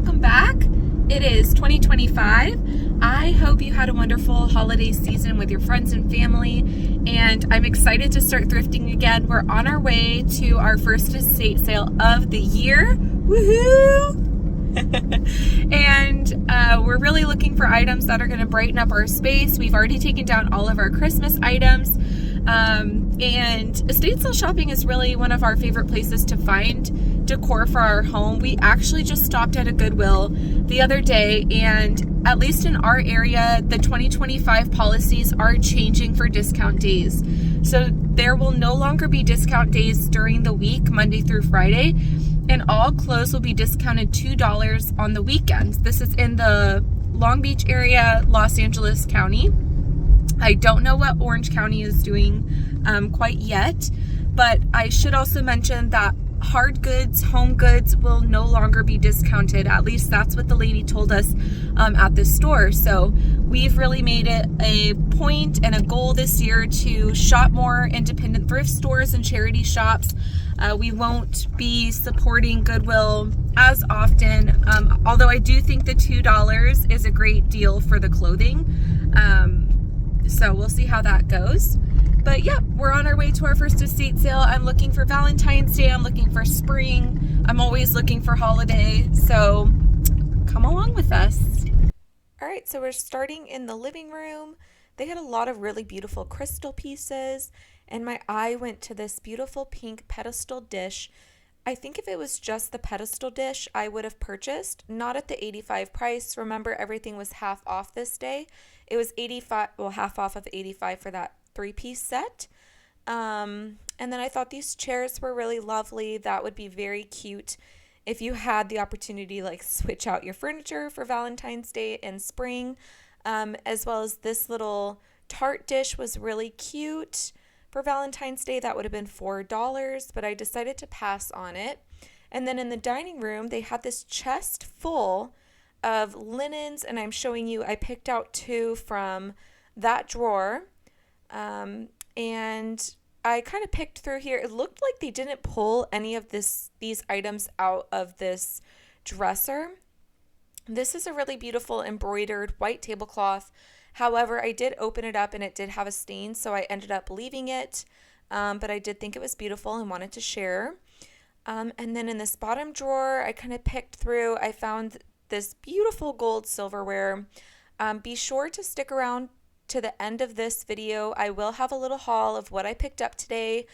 welcome back. It is 2025. I hope you had a wonderful holiday season with your friends and family, and I'm excited to start thrifting again. We're on our way to our first estate sale of the year. Woohoo! And we're really looking for items that are going to brighten up our space. We've already taken down all of our Christmas items. And estate sale shopping is really one of our favorite places to find decor for our home. We actually just stopped at a Goodwill the other day, and at least in our area, the 2025 policies are changing for discount days. So there will no longer be discount days during the week, Monday through Friday, and all clothes will be discounted $2 on the weekends. This is in the Long Beach area, Los Angeles County. I don't know what Orange County is doing quite yet, but I should also mention that hard goods, home goods will no longer be discounted. At least that's what the lady told us at the store. So we've really made it a point and a goal this year to shop more independent thrift stores and charity shops. We won't be supporting Goodwill as often, although I do think the $2 is a great deal for the clothing. So we'll see how that goes. But yeah, we're on our way to our first estate sale. I'm looking for Valentine's Day. I'm looking for spring. I'm always looking for holiday. So come along with us. All right, so we're starting in the living room. They had a lot of really beautiful crystal pieces, and my eye went to this beautiful pink pedestal dish. I think if it was just the pedestal dish, I would have purchased, not at the $85 price. Remember, everything was half off this day. It was $85, well, half off of $85 for that 3-piece set. And then I thought these chairs were really lovely. That would be very cute if you had the opportunity to like switch out your furniture for Valentine's Day and spring. As well as this little tart dish was really cute. For Valentine's Day, that would have been $4, but I decided to pass on it. And then in the dining room, they had this chest full of linens, and I'm showing you, I picked out 2 from that drawer. And I kind of picked through here. It looked like they didn't pull any of these items out of this dresser. This is a really beautiful embroidered white tablecloth. However, I did open it up and it did have a stain, so I ended up leaving it. But I did think it was beautiful and wanted to share. And then in this bottom drawer, I kind of picked through. I found this beautiful gold silverware. Be sure to stick around to the end of this video. I will have a little haul of what I picked up today.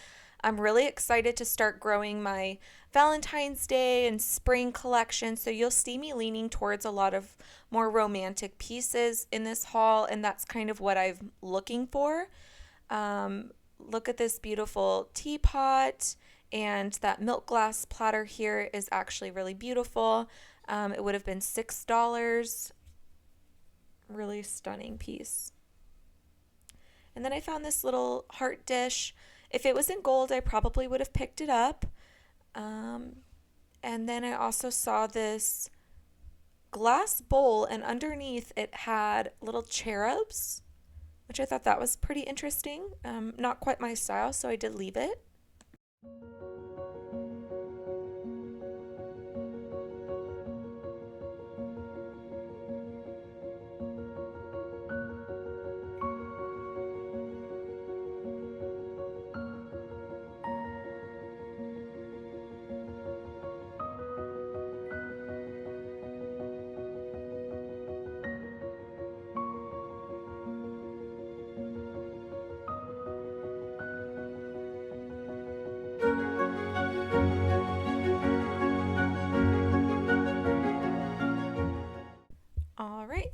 I'm really excited to start growing my Valentine's Day and spring collection, so you'll see me leaning towards a lot of more romantic pieces in this haul, and that's kind of what I'm looking for. Look at this beautiful teapot, and that milk glass platter here is actually really beautiful. It would have been $6. Really stunning piece. And then I found this little heart dish. If it was in gold, I probably would have picked it up. And then I also saw this glass bowl, and underneath it had little cherubs, which I thought that was pretty interesting. Not quite my style, so I did leave it.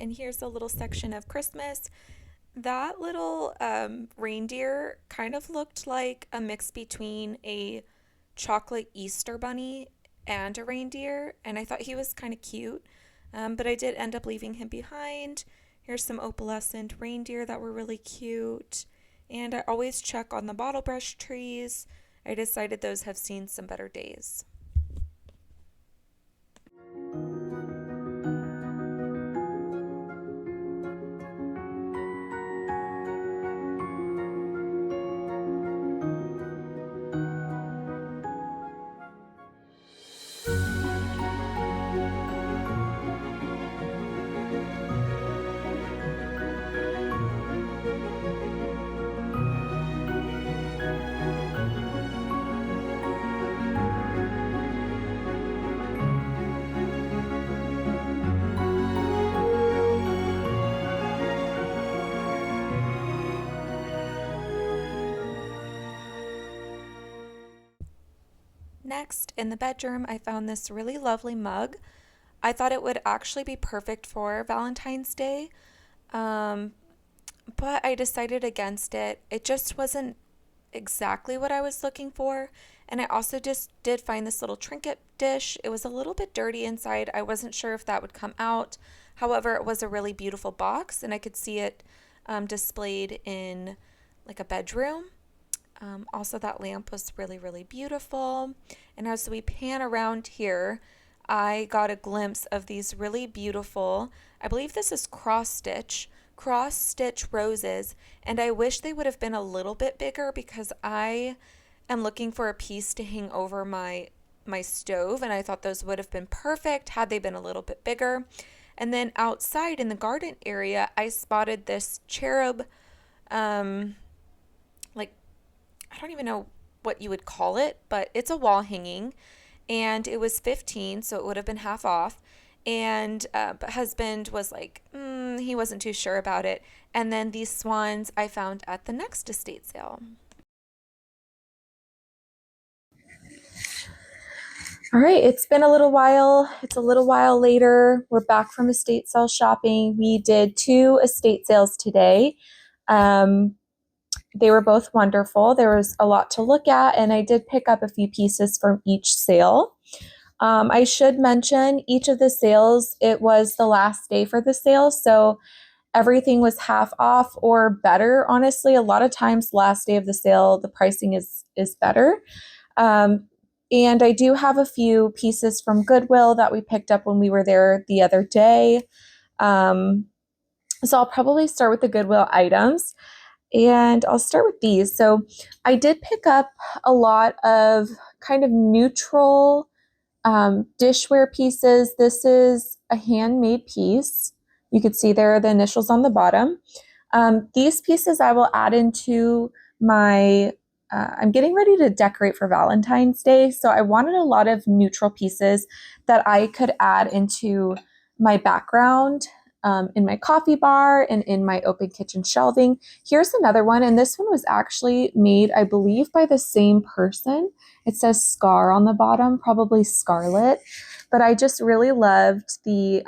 And here's a little section of Christmas. That little reindeer kind of looked like a mix between a chocolate Easter bunny and a reindeer, and I thought he was kind of cute, but I did end up leaving him behind. Here's some opalescent reindeer that were really cute, and I always check on the bottle brush trees. I decided those have seen some better days. Next, in the bedroom, I found this really lovely mug. I thought it would actually be perfect for Valentine's Day, um, but I decided against it. It just wasn't exactly what I was looking for. And I also just did find this little trinket dish. It was a little bit dirty inside. I wasn't sure if that would come out. However, it was a really beautiful box, and I could see it displayed in like a bedroom. Also, that lamp was really, really beautiful. And as we pan around here, I got a glimpse of these really beautiful, I believe this is cross stitch roses. And I wish they would have been a little bit bigger because I am looking for a piece to hang over my stove. And I thought those would have been perfect had they been a little bit bigger. And then outside in the garden area, I spotted this cherub, like I don't even know what you would call it, but it's a wall hanging, and it was 15, so it would have been half off. And but husband was like, he wasn't too sure about it. And then these swans I found at the next estate sale. All right, it's been a little while. It's a little while later. We're back from estate sale shopping. We did 2 estate sales today. Um, They were both wonderful. There was a lot to look at, and I did pick up a few pieces from each sale. I should mention each of the sales, it was the last day for the sale, so everything was half off or better. Honestly, a lot of times, last day of the sale, the pricing is better. Um, and I do have a few pieces from Goodwill that we picked up when we were there the other day. Um, so I'll probably start with the Goodwill items. And I'll start with these. So I did pick up a lot of kind of neutral dishware pieces. This is a handmade piece. You could see there are the initials on the bottom. These pieces I will add into my, I'm getting ready to decorate for Valentine's Day. So I wanted a lot of neutral pieces that I could add into my background in my coffee bar and in my open kitchen shelving. Here's another one, and this one was actually made, I believe, by the same person. It says Scar on the bottom, probably Scarlet, but I just really loved the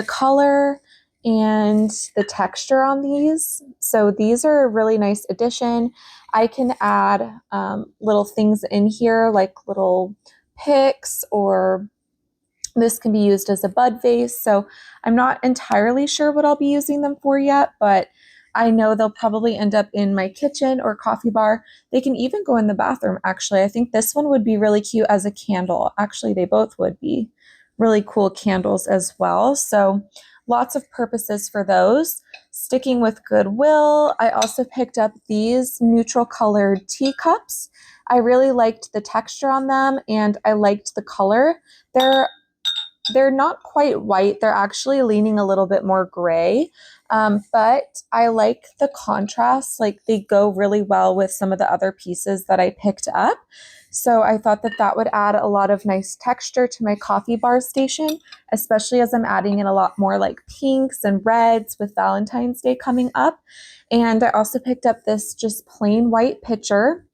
color and the texture on these. So these are a really nice addition. I can add little things in here, like little picks, or this can be used as a bud vase. So I'm not entirely sure what I'll be using them for yet, but I know they'll probably end up in my kitchen or coffee bar. They can even go in the bathroom, actually. I think this one would be really cute as a candle. Actually, they both would be really cool candles as well. So lots of purposes for those. Sticking with Goodwill, I also picked up these neutral colored teacups. I really liked the texture on them, and I liked the color. They're not quite white. They're actually leaning a little bit more gray. But I like the contrast. Like, they go really well with some of the other pieces that I picked up. So I thought that that would add a lot of nice texture to my coffee bar station, especially as I'm adding in a lot more like pinks and reds with Valentine's Day coming up. And I also picked up this just plain white pitcher.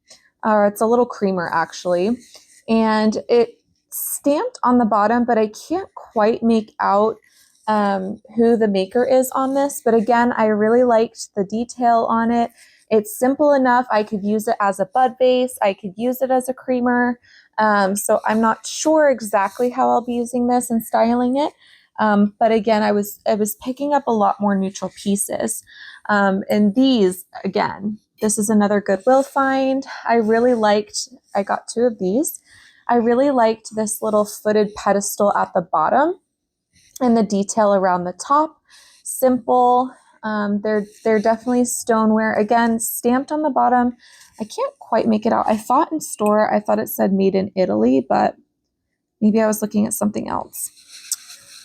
It's a little creamer, actually. And it stamped on the bottom, but I can't quite make out who the maker is on this. But again, I really liked the detail on it. It's simple enough. I could use it as a bud vase. I could use it as a creamer. So I'm not sure exactly how I'll be using this and styling it. But again, I was picking up a lot more neutral pieces. And these, again, this is another Goodwill find. I got 2 of these. I really liked this little footed pedestal at the bottom and the detail around the top. Simple. They're definitely stoneware. Again, stamped on the bottom. I can't quite make it out. I thought in store, I thought it said made in Italy, but maybe I was looking at something else.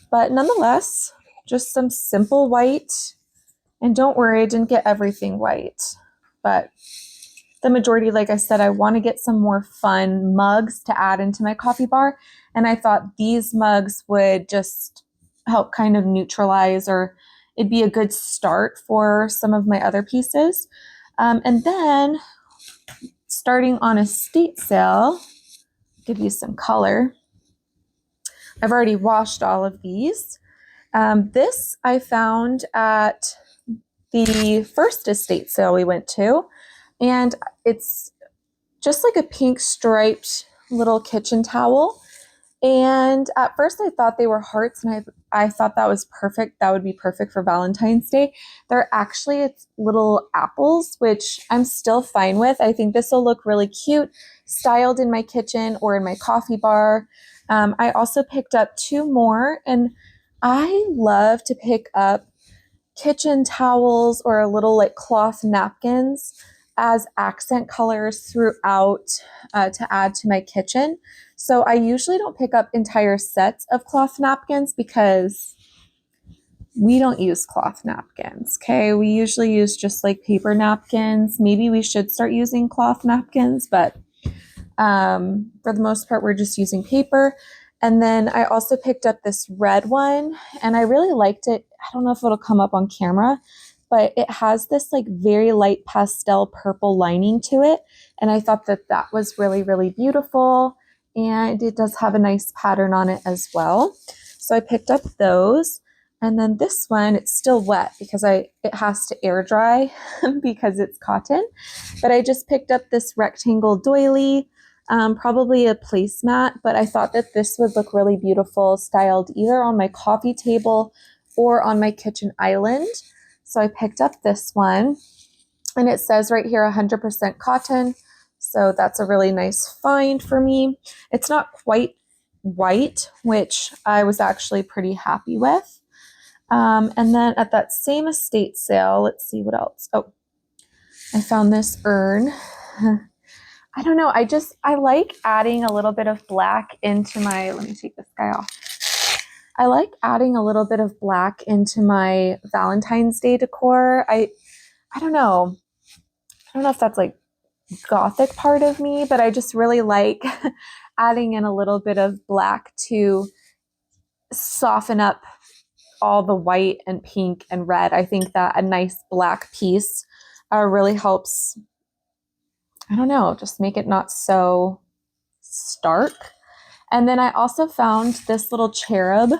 But nonetheless, just some simple white. And don't worry, I didn't get everything white, but the majority, like I said, I want to get some more fun mugs to add into my coffee bar. And I thought these mugs would just help kind of neutralize, or it'd be a good start for some of my other pieces. And then starting on estate sale, give you some color. I've already washed all of these. This I found at the first estate sale we went to, and it's just like a pink striped little kitchen towel. And at first I thought they were hearts, and I thought that was perfect. That would be perfect for Valentine's Day. They're actually it's little apples, which I'm still fine with. I think this will look really cute, styled in my kitchen or in my coffee bar. I also picked up 2 more, and I love to pick up kitchen towels or little like cloth napkins as accent colors throughout to add to my kitchen. So I usually don't pick up entire sets of cloth napkins because we don't use cloth napkins. Okay, we usually use just like paper napkins. Maybe we should start using cloth napkins, but for the most part, we're just using paper. And then I also picked up this red one, and I really liked it. I don't know if it'll come up on camera, but it has this like very light pastel purple lining to it. And I thought that that was really, really beautiful. And it does have a nice pattern on it as well. So I picked up those. And then this one, it's still wet because it has to air dry because it's cotton. But I just picked up this rectangle doily. Probably a placemat, but I thought that this would look really beautiful styled either on my coffee table or on my kitchen island. So I picked up this one, and it says right here 100% cotton. So that's a really nice find for me. It's not quite white, which I was actually pretty happy with. And then at that same estate sale, let's see what else. Oh, I found this urn. I don't know. I like adding a little bit of black into my, let me take this guy off. I like adding a little bit of black into my Valentine's Day decor. I don't know. I don't know if that's like gothic part of me, but I just really like adding in a little bit of black to soften up all the white and pink and red. I think that a nice black piece really helps, I don't know, just make it not so stark. And then I also found this little cherub.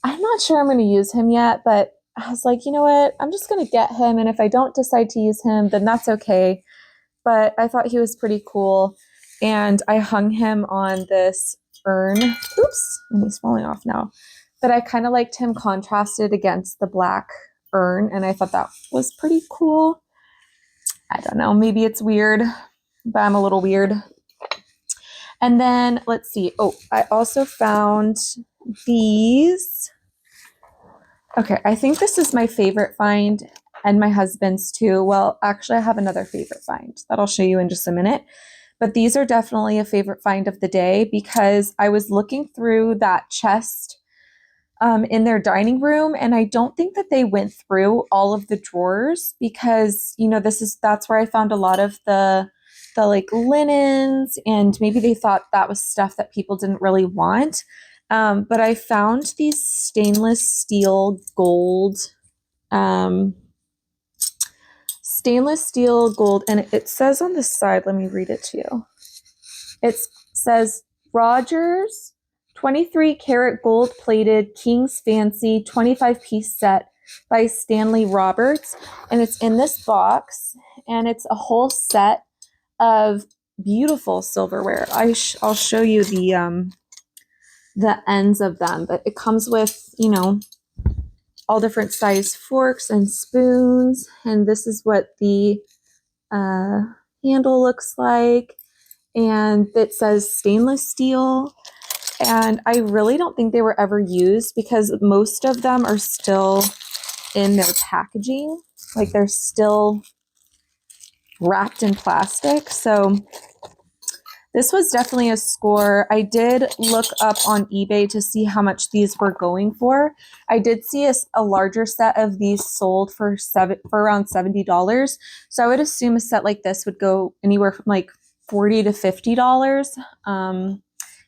I'm not sure I'm going to use him yet, but I was like, you know what? I'm just going to get him. And if I don't decide to use him, then that's okay. But I thought he was pretty cool. And I hung him on this urn. Oops, and he's falling off now. But I kind of liked him contrasted against the black urn. And I thought that was pretty cool. I don't know, maybe it's weird, but I'm a little weird. And then let's see. Oh, I also found these. Okay, I think this is my favorite find and my husband's too. Well, actually, I have another favorite find that I'll show you in just a minute. But these are definitely a favorite find of the day because I was looking through that chest in their dining room, and I don't think that they went through all of the drawers because, you know, that's where I found a lot of the like linens, and maybe they thought that was stuff that people didn't really want. But I found these stainless steel gold, and it says on the side, let me read it to you. It says Rogers 23 karat gold plated King's Fancy 25-piece set by Stanley Roberts. And it's in this box, and it's a whole set of beautiful silverware. I'll show you the ends of them, but it comes with, you know, all different size forks and spoons. And this is what the handle looks like. And it says stainless steel. And I really don't think they were ever used because most of them are still in their packaging. Like they're still wrapped in plastic. So this was definitely a score. I did look up on eBay to see how much these were going for. I did see a larger set of these sold for around $70. So I would assume a set like this would go anywhere from like $40 to $50.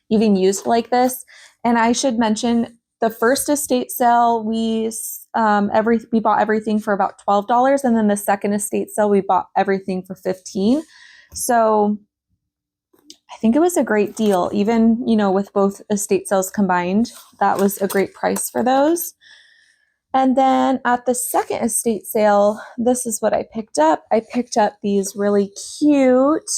Even used like this. And I should mention the first estate sale, we bought everything for about $12, and then the second estate sale we bought everything for $15. So I think it was a great deal. Even, you know, with both estate sales combined, that was a great price for those. And then at the second estate sale, this is what I picked up. I picked up these really cute,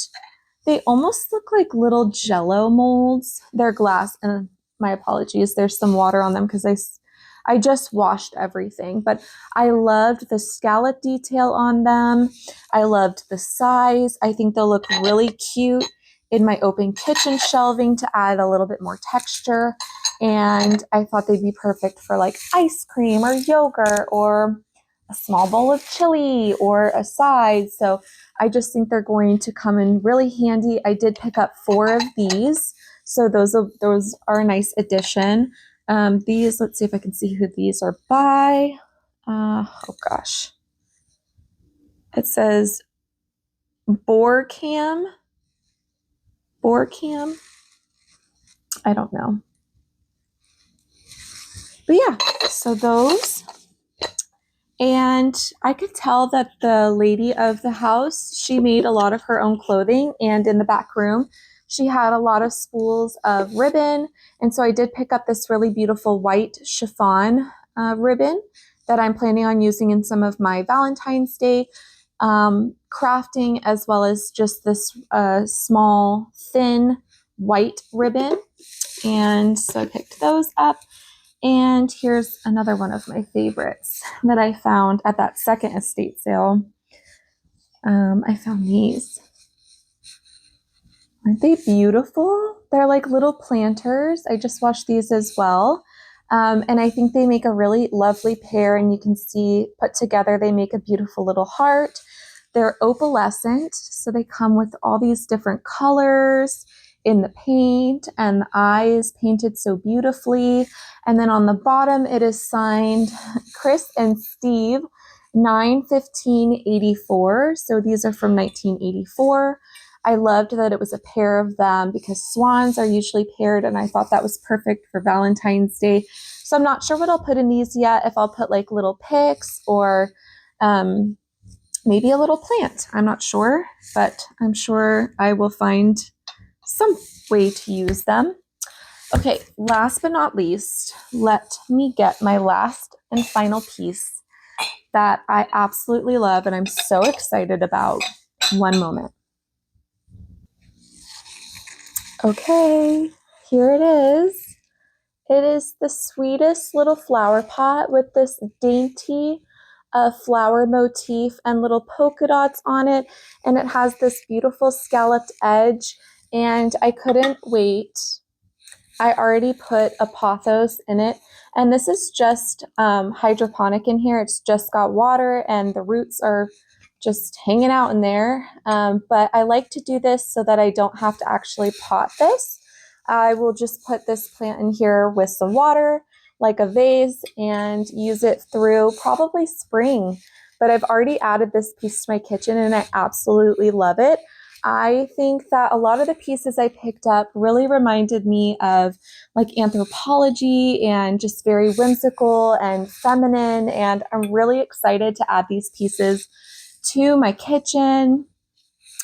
they almost look like little Jello molds. They're glass, and my apologies, there's some water on them because I just washed everything. But I loved the scallop detail on them. I loved the size. I think they'll look really cute in my open kitchen shelving to add a little bit more texture. And I thought they'd be perfect for like ice cream or yogurt or a small bowl of chili or a side. So I just think they're going to come in really handy. I did pick up 4 of these, so those are a nice addition. These, let's see if I can see who these are by. Oh gosh, it says Borcam. I don't know, but yeah. So those. And I could tell that the lady of the house, she made a lot of her own clothing, and in the back room, she had a lot of spools of ribbon. And so I did pick up this really beautiful white chiffon ribbon that I'm planning on using in some of my Valentine's Day crafting, as well as just this small, thin white ribbon. And so I picked those up. And here's another one of my favorites that I found at that second estate sale. I found these. Aren't they beautiful? They're like little planters. I just washed these as well. And I think they make a really lovely pair, and you can see put together, they make a beautiful little heart. They're opalescent, so they come with all these different colors in the paint, and the eyes painted so beautifully. And then on the bottom, it is signed Chris and Steve, 9/15/84. So these are from 1984. I loved that it was a pair of them because swans are usually paired, and I thought that was perfect for Valentine's Day. So I'm not sure what I'll put in these yet, if I'll put like little pics or maybe a little plant. I'm not sure, but I'm sure I will find some way to use them. Okay, last but not least, let me get my last and final piece that I absolutely love and I'm so excited about. One moment. Okay, here it is. It is the sweetest little flower pot with this dainty flower motif and little polka dots on it. And it has this beautiful scalloped edge. And I couldn't wait. I already put a pothos in it. And this is just hydroponic in here. It's just got water and the roots are just hanging out in there. But I like to do this so that I don't have to actually pot this. I will just put this plant in here with some water, like a vase, and use it through probably spring. But I've already added this piece to my kitchen and I absolutely love it. I think that a lot of the pieces I picked up really reminded me of like Anthropologie and just very whimsical and feminine. And I'm really excited to add these pieces to my kitchen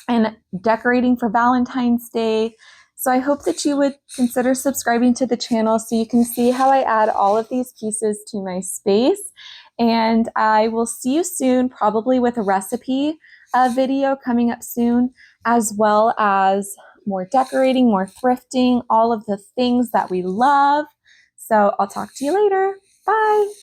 and decorating for Valentine's Day. So I hope that you would consider subscribing to the channel so you can see how I add all of these pieces to my space. And I will see you soon, probably with a recipe video coming up soon, as well as more decorating, more thrifting, all of the things that we love. So I'll talk to you later. Bye.